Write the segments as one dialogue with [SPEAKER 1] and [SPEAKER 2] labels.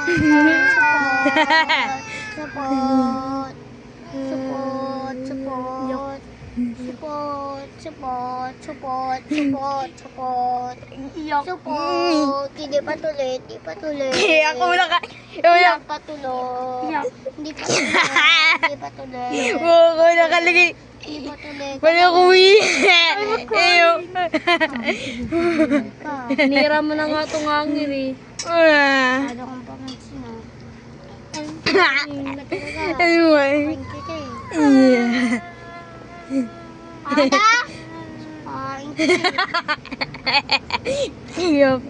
[SPEAKER 1] Support. Support. Support. Support. Support. Support. Support. Support. Support. Hindi pa tuloy. Hindi pa tuloy.
[SPEAKER 2] Iyak ko na ka.
[SPEAKER 1] Hindi pa tuloy. Hindi pa tuloy. Hindi pa tuloy.
[SPEAKER 2] Ko nakalagay.
[SPEAKER 1] Hindi pa tuloy.
[SPEAKER 2] Wala ko Eyo.
[SPEAKER 3] Nira mo na nga itong hangin eh.
[SPEAKER 1] Ano kang pamansin na?
[SPEAKER 2] Ano ba?
[SPEAKER 1] Thank you kayo. Ada?
[SPEAKER 2] Iyok.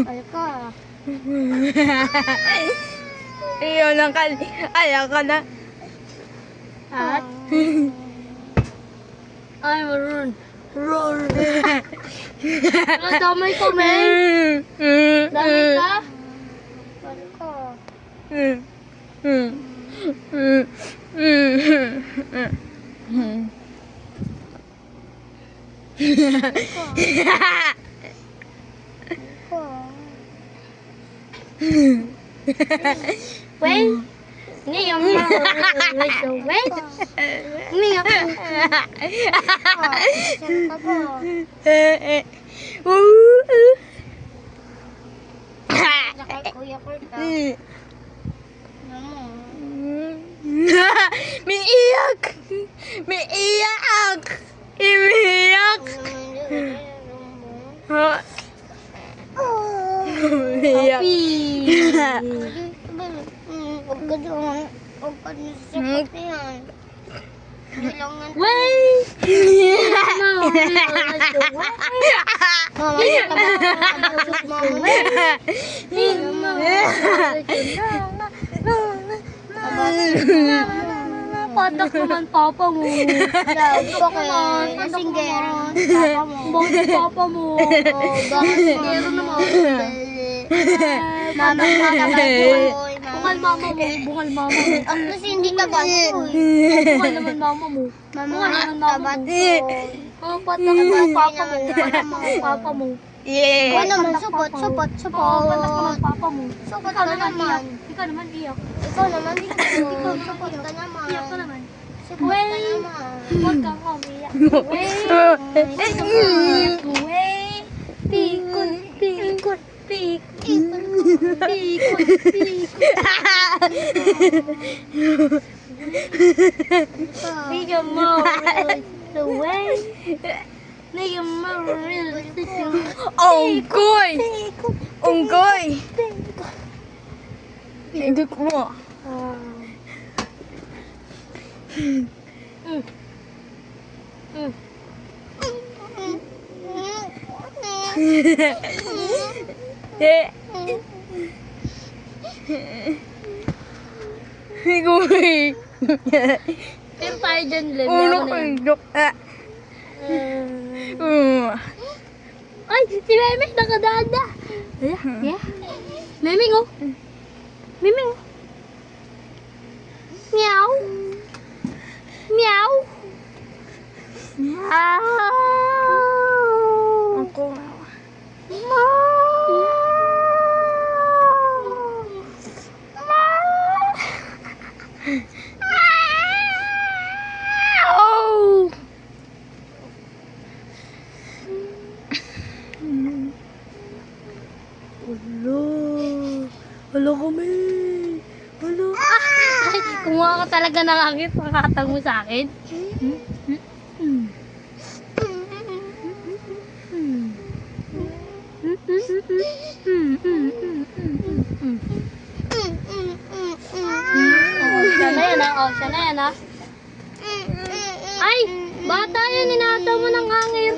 [SPEAKER 1] Ay ka.
[SPEAKER 2] Iyo nang ayaw ka na.
[SPEAKER 3] At? Ay, maroon. Roar. Damay ko, men. Damay ka?
[SPEAKER 1] Ay ka.
[SPEAKER 3] Well, ngayon mo like the way. Ngayon mo.
[SPEAKER 1] Siyempre po. Nakay kuya ko ito.
[SPEAKER 2] May iyak! May iyak! Imiyak! Ha? Iyak.
[SPEAKER 1] Huwag ka doon. Huwag ka doon sa sapat na yan. Kailangan.
[SPEAKER 3] Wait! No, like the way.
[SPEAKER 1] Mama, nakabusok mama.
[SPEAKER 3] Patak naman papa mo.
[SPEAKER 1] Bakit? Singgero. Papa mo.
[SPEAKER 3] Bakit papa mo?
[SPEAKER 1] Bakit singgero naman? Mama, matababoy.
[SPEAKER 3] Bungal mama mo. Bungal mama mo.
[SPEAKER 1] Kasi hindi tababoy.
[SPEAKER 3] Bungal naman mama mo.
[SPEAKER 1] Mama,
[SPEAKER 3] naman mama mo.
[SPEAKER 1] tababoy.
[SPEAKER 3] Oh, patak naman papa mo. Patak naman papa mo.
[SPEAKER 2] Yeah.
[SPEAKER 1] Ikaw naman, supot, supot,
[SPEAKER 3] Oh, patak naman
[SPEAKER 1] supot.
[SPEAKER 3] papa mo.
[SPEAKER 1] Supot
[SPEAKER 3] Ikaw
[SPEAKER 1] ka
[SPEAKER 3] naman iyak.
[SPEAKER 1] naman.
[SPEAKER 3] Ikaw naman iyak.
[SPEAKER 1] Ikaw naman, supot ka naman.
[SPEAKER 3] Iyak ka naman.
[SPEAKER 1] Supot ka naman.
[SPEAKER 3] Huwag kang umiyak. Wait. Pikot, pikot, pikot. Pikot, pikot. Nigga mo the way. Nigga mo
[SPEAKER 2] Unggoy! Unggoy! Higit mo. Higuy.
[SPEAKER 3] Pero tayo dyan, Lem.
[SPEAKER 2] Ulo ko higit.
[SPEAKER 3] Ay, si Meme, nakadada. Yeah. Meming, oh. Meming, oh. Meow. Meow. Meow.
[SPEAKER 2] Ako. Hello kami. Hello.
[SPEAKER 3] Ay, kumuha ka talaga ng angit. Makakatag mo sa akin. Siya na yan, ah. Siya na yan, ah. Ay, bata yan. Inataw mo ng hangin.